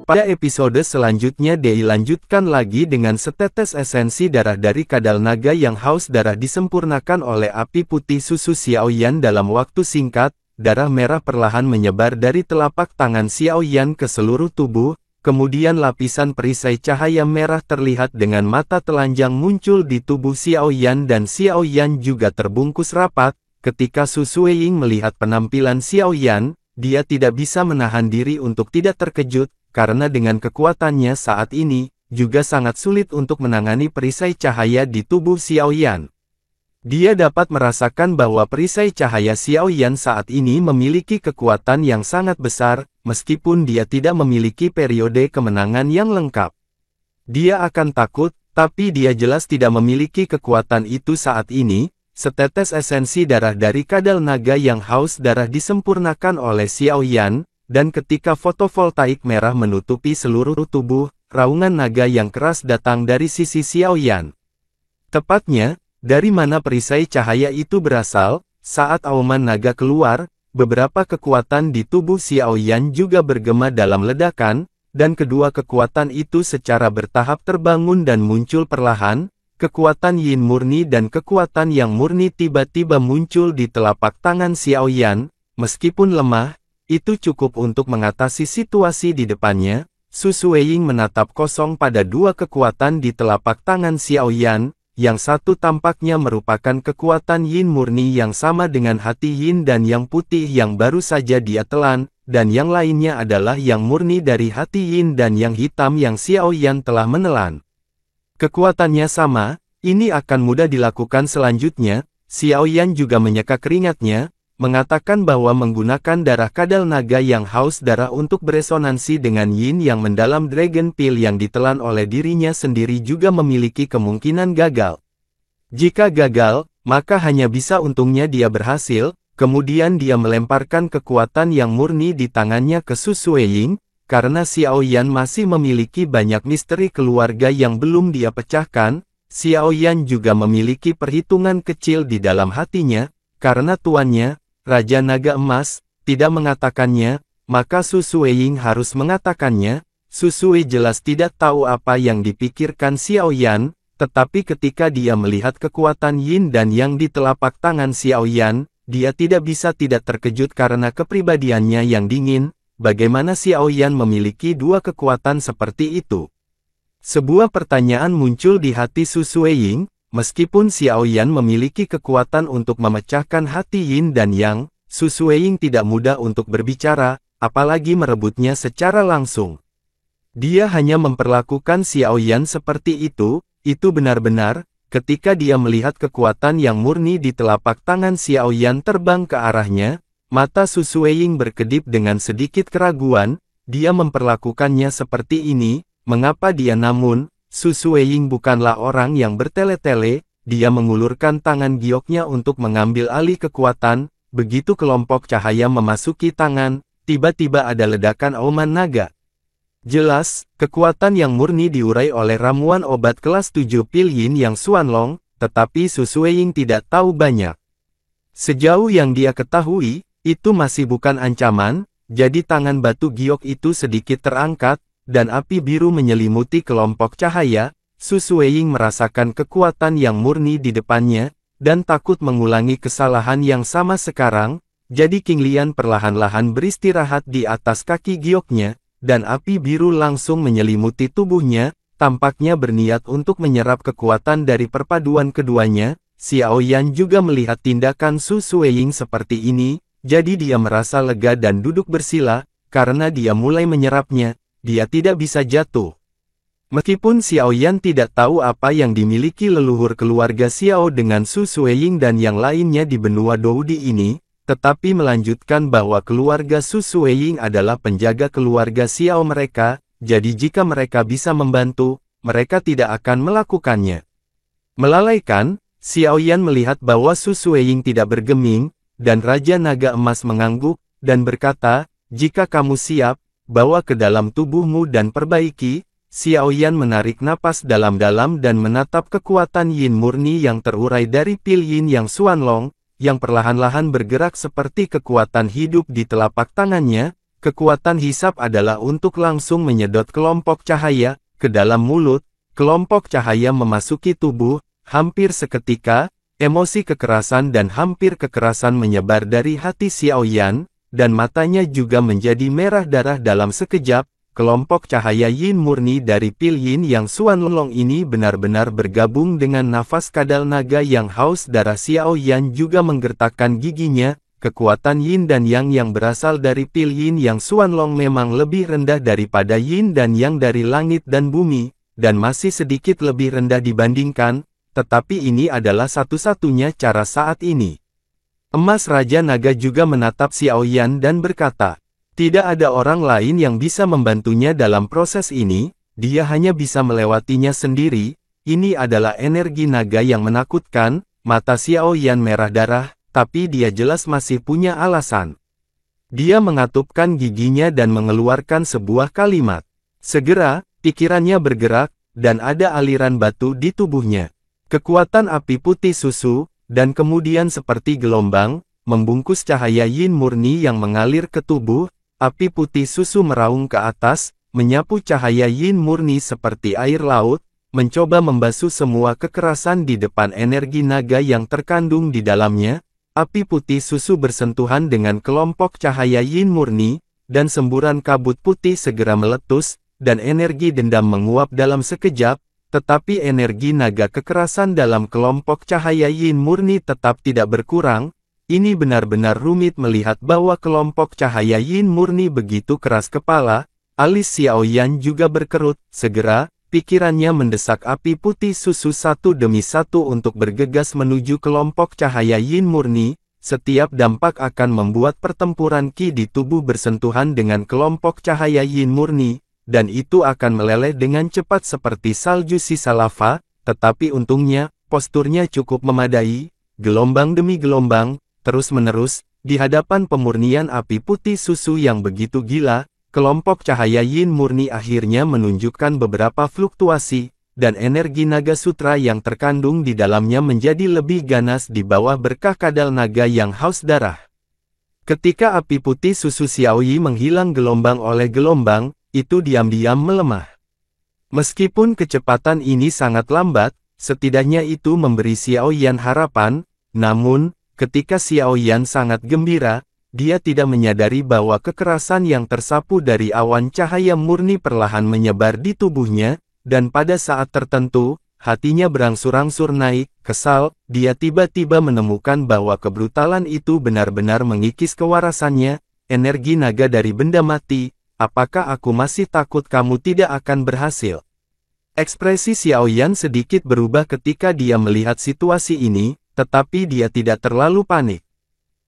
Pada episode selanjutnya dilanjutkan lagi dengan setetes esensi darah dari kadal naga yang haus darah disempurnakan oleh api putih susu Xiaoyan dalam waktu singkat, darah merah perlahan menyebar dari telapak tangan Xiaoyan ke seluruh tubuh, kemudian lapisan perisai cahaya merah terlihat dengan mata telanjang muncul di tubuh Xiaoyan dan Xiaoyan juga terbungkus rapat. Ketika Su Sueying melihat penampilan Xiaoyan, dia tidak bisa menahan diri untuk tidak terkejut, karena dengan kekuatannya saat ini, juga sangat sulit untuk menangani perisai cahaya di tubuh Xiaoyan. Dia dapat merasakan bahwa perisai cahaya Xiaoyan saat ini memiliki kekuatan yang sangat besar, meskipun dia tidak memiliki periode kemenangan yang lengkap. Dia akan takut, tapi dia jelas tidak memiliki kekuatan itu saat ini. Setetes esensi darah dari kadal naga yang haus darah disempurnakan oleh Xiaoyan, dan ketika fotovoltaik merah menutupi seluruh tubuh, raungan naga yang keras datang dari sisi Xiaoyan. Tepatnya, dari mana perisai cahaya itu berasal, saat auman naga keluar, beberapa kekuatan di tubuh Xiaoyan juga bergema dalam ledakan, dan kedua kekuatan itu secara bertahap terbangun dan muncul perlahan. Kekuatan yin murni dan kekuatan yang murni tiba-tiba muncul di telapak tangan Xiaoyan, meskipun lemah, itu cukup untuk mengatasi situasi di depannya. Su Sueying menatap kosong pada dua kekuatan di telapak tangan Xiaoyan, yang satu tampaknya merupakan kekuatan yin murni yang sama dengan hati yin dan yang putih yang baru saja dia telan, dan yang lainnya adalah yang murni dari hati yin dan yang hitam yang Xiaoyan telah menelan. Kekuatannya sama, ini akan mudah dilakukan selanjutnya. Xiaoyan juga menyeka keringatnya, mengatakan bahwa menggunakan darah kadal naga yang haus darah untuk beresonansi dengan yin yang mendalam Dragon Pill yang ditelan oleh dirinya sendiri juga memiliki kemungkinan gagal. Jika gagal, maka hanya bisa untungnya dia berhasil. Kemudian dia melemparkan kekuatan yang murni di tangannya ke Su Sueying. Karena Xiaoyan masih memiliki banyak misteri keluarga yang belum dia pecahkan, Xiaoyan juga memiliki perhitungan kecil di dalam hatinya, karena tuannya, Raja Naga Emas, tidak mengatakannya, maka Su Sueying harus mengatakannya. Su Sui jelas tidak tahu apa yang dipikirkan Xiaoyan, tetapi ketika dia melihat kekuatan yin dan yang di telapak tangan Xiaoyan, dia tidak bisa tidak terkejut karena kepribadiannya yang dingin. Bagaimana Xiaoyan memiliki dua kekuatan seperti itu? Sebuah pertanyaan muncul di hati Su Sueying, meskipun Xiaoyan memiliki kekuatan untuk memecahkan hati yin dan yang, Su Sueying tidak mudah untuk berbicara, apalagi merebutnya secara langsung. Dia hanya memperlakukan Xiaoyan seperti itu benar-benar, ketika dia melihat kekuatan yang murni di telapak tangan Xiaoyan terbang ke arahnya. Mata Su Sueying berkedip dengan sedikit keraguan, dia memperlakukannya seperti ini, mengapa dia namun, Su Sueying bukanlah orang yang bertele-tele, dia mengulurkan tangan gioknya untuk mengambil alih kekuatan, begitu kelompok cahaya memasuki tangan, tiba-tiba ada ledakan auman naga. Jelas, kekuatan yang murni diurai oleh ramuan obat kelas 7 pil yin yang Xuanlong, tetapi Su Sueying tidak tahu banyak. Sejauh yang dia ketahui, itu masih bukan ancaman, jadi tangan batu giok itu sedikit terangkat, dan api biru menyelimuti kelompok cahaya. Su Sueying merasakan kekuatan yang murni di depannya, dan takut mengulangi kesalahan yang sama sekarang, jadi King Lian perlahan-lahan beristirahat di atas kaki gioknya, dan api biru langsung menyelimuti tubuhnya, tampaknya berniat untuk menyerap kekuatan dari perpaduan keduanya. Xiaoyan juga melihat tindakan Su Sueying seperti ini, jadi dia merasa lega dan duduk bersila, karena dia mulai menyerapnya, dia tidak bisa jatuh. Meskipun Xiaoyan tidak tahu apa yang dimiliki leluhur keluarga Xiao dengan Su Sueying dan yang lainnya di benua Doudi ini, tetapi melanjutkan bahwa keluarga Su Sueying adalah penjaga keluarga Xiao mereka, jadi jika mereka bisa membantu, mereka tidak akan melakukannya. Melalaikan, Xiaoyan melihat bahwa Su Sueying tidak bergeming, dan Raja Naga Emas mengangguk, dan berkata, jika kamu siap, bawa ke dalam tubuhmu dan perbaiki. Xiaoyan menarik napas dalam-dalam dan menatap kekuatan yin murni yang terurai dari pil yin yang Xuanlong, yang perlahan-lahan bergerak seperti kekuatan hidup di telapak tangannya. kekuatan hisap adalah untuk langsung menyedot kelompok cahaya ke dalam mulut. Kelompok cahaya memasuki tubuh, hampir seketika, emosi kekerasan dan hampir kekerasan menyebar dari hati Xiao Yan, dan matanya juga menjadi merah darah dalam sekejap. Kelompok cahaya yin murni dari pil yin yang Xuanlong ini benar-benar bergabung dengan nafas kadal naga yang haus darah. Xiao Yan juga menggertakkan giginya. Kekuatan yin dan yang berasal dari pil yin yang Xuanlong memang lebih rendah daripada yin dan yang dari langit dan bumi, dan masih sedikit lebih rendah dibandingkan, tetapi ini adalah satu-satunya cara saat ini. Emas Raja Naga juga menatap Xiao Yan dan berkata, tidak ada orang lain yang bisa membantunya dalam proses ini, dia hanya bisa melewatinya sendiri. Ini adalah energi naga yang menakutkan. Mata Xiao Yan merah darah, tapi dia jelas masih punya alasan. Dia mengatupkan giginya dan mengeluarkan sebuah kalimat. Segera, pikirannya bergerak, dan ada aliran batu di tubuhnya. Kekuatan api putih susu, dan kemudian seperti gelombang, membungkus cahaya yin murni yang mengalir ke tubuh. Api putih susu meraung ke atas, menyapu cahaya yin murni seperti air laut, mencoba membasuh semua kekerasan di depan energi naga yang terkandung di dalamnya. Api putih susu bersentuhan dengan kelompok cahaya yin murni, dan semburan kabut putih segera meletus, dan energi dendam menguap dalam sekejap, tetapi energi naga kekerasan dalam kelompok cahaya yin murni tetap tidak berkurang. Ini benar-benar rumit melihat bahwa kelompok cahaya yin murni begitu keras kepala. Alis Xiao Yan juga berkerut. Segera, pikirannya mendesak api putih susu satu demi satu untuk bergegas menuju kelompok cahaya yin murni. Setiap dampak akan membuat pertempuran ki di tubuh bersentuhan dengan kelompok cahaya yin murni, dan itu akan meleleh dengan cepat seperti salju sisa lava. Tetapi untungnya, posturnya cukup memadai. Gelombang demi gelombang, terus-menerus, di hadapan pemurnian api putih susu yang begitu gila, kelompok cahaya yin murni akhirnya menunjukkan beberapa fluktuasi, dan energi naga sutra yang terkandung di dalamnya menjadi lebih ganas di bawah berkah kadal naga yang haus darah. Ketika api putih susu Xiaoyi menghilang gelombang oleh gelombang, itu diam-diam melemah. Meskipun kecepatan ini sangat lambat, setidaknya itu memberi Xiao Yan harapan, namun, ketika Xiao Yan sangat gembira, dia tidak menyadari bahwa kekerasan yang tersapu dari awan cahaya murni perlahan menyebar di tubuhnya, dan pada saat tertentu, hatinya berangsur-angsur naik, kesal, dia tiba-tiba menemukan bahwa kebrutalan itu benar-benar mengikis kewarasannya. Energi naga dari benda mati, apakah aku masih takut kamu tidak akan berhasil? Ekspresi Xiao Yan sedikit berubah ketika dia melihat situasi ini, tetapi dia tidak terlalu panik.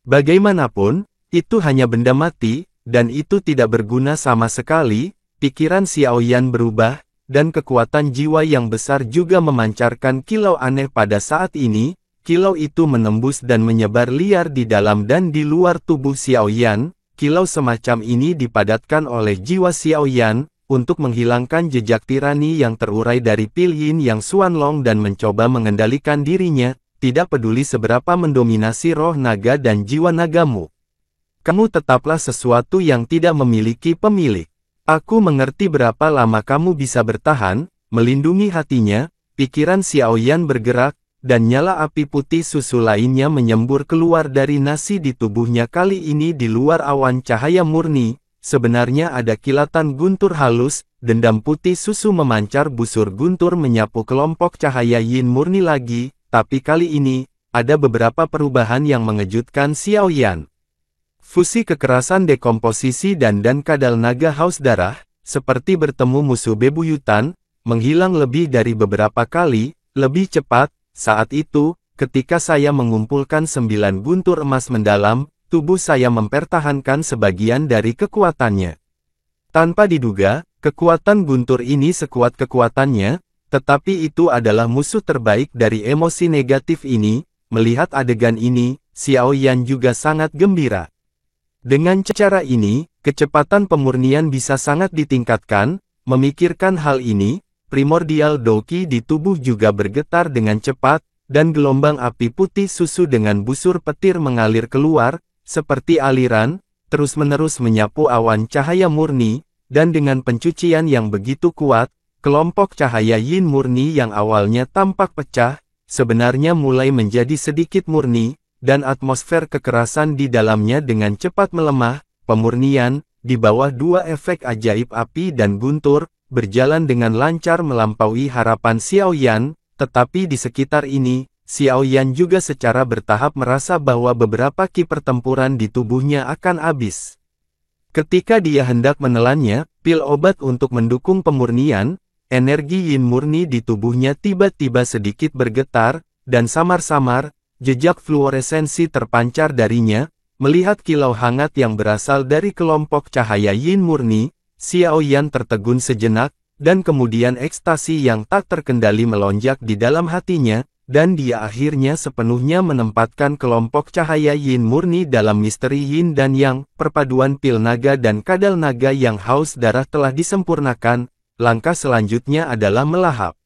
Bagaimanapun, itu hanya benda mati, dan itu tidak berguna sama sekali. Pikiran Xiao Yan berubah, dan kekuatan jiwa yang besar juga memancarkan kilau aneh pada saat ini. Kilau itu menembus dan menyebar liar di dalam dan di luar tubuh Xiao Yan. Kilau semacam ini dipadatkan oleh jiwa Xiao Yan, untuk menghilangkan jejak tirani yang terurai dari pil yin yang Xuanlong dan mencoba mengendalikan dirinya. Tidak peduli seberapa mendominasi roh naga dan jiwa nagamu. Kamu tetaplah sesuatu yang tidak memiliki pemilik. Aku mengerti berapa lama kamu bisa bertahan, melindungi hatinya. Pikiran Xiao Yan bergerak, dan nyala api putih susu lainnya menyembur keluar dari nasi di tubuhnya. Kali ini di luar awan cahaya murni, sebenarnya ada kilatan guntur halus. Dendam putih susu memancar busur guntur menyapu kelompok cahaya yin murni lagi. Tapi kali ini, ada beberapa perubahan yang mengejutkan Xiao Yan. Fusi kekerasan dekomposisi dan kadal naga haus darah, seperti bertemu musuh bebuyutan, menghilang lebih dari beberapa kali, lebih cepat. Saat itu, ketika saya mengumpulkan 9 guntur emas mendalam, tubuh saya mempertahankan sebagian dari kekuatannya. Tanpa diduga, kekuatan guntur ini sekuat kekuatannya, tetapi itu adalah musuh terbaik dari emosi negatif ini. Melihat adegan ini, Xiao Yan juga sangat gembira. Dengan cara ini, kecepatan pemurnian bisa sangat ditingkatkan. Memikirkan hal ini, primordial Doqi di tubuh juga bergetar dengan cepat, dan gelombang api putih susu dengan busur petir mengalir keluar, seperti aliran. terus-menerus menyapu awan cahaya murni, dan dengan pencucian yang begitu kuat, kelompok cahaya yin murni yang awalnya tampak pecah, sebenarnya mulai menjadi sedikit murni, dan atmosfer kekerasan di dalamnya dengan cepat melemah. Pemurnian, di bawah dua efek ajaib api dan guntur, berjalan dengan lancar melampaui harapan Xiaoyan, tetapi di sekitar ini, Xiaoyan juga secara bertahap merasa bahwa beberapa ki pertempuran di tubuhnya akan habis. Ketika dia hendak menelannya, pil obat untuk mendukung pemurnian, energi yin murni di tubuhnya tiba-tiba sedikit bergetar, dan samar-samar, jejak fluoresensi terpancar darinya. Melihat kilau hangat yang berasal dari kelompok cahaya yin murni, Xiaoyan tertegun sejenak, dan kemudian ekstasi yang tak terkendali melonjak di dalam hatinya, dan dia akhirnya sepenuhnya menempatkan kelompok cahaya yin murni dalam misteri yin dan yang, perpaduan pil naga dan kadal naga yang haus darah telah disempurnakan. Langkah selanjutnya adalah melahap.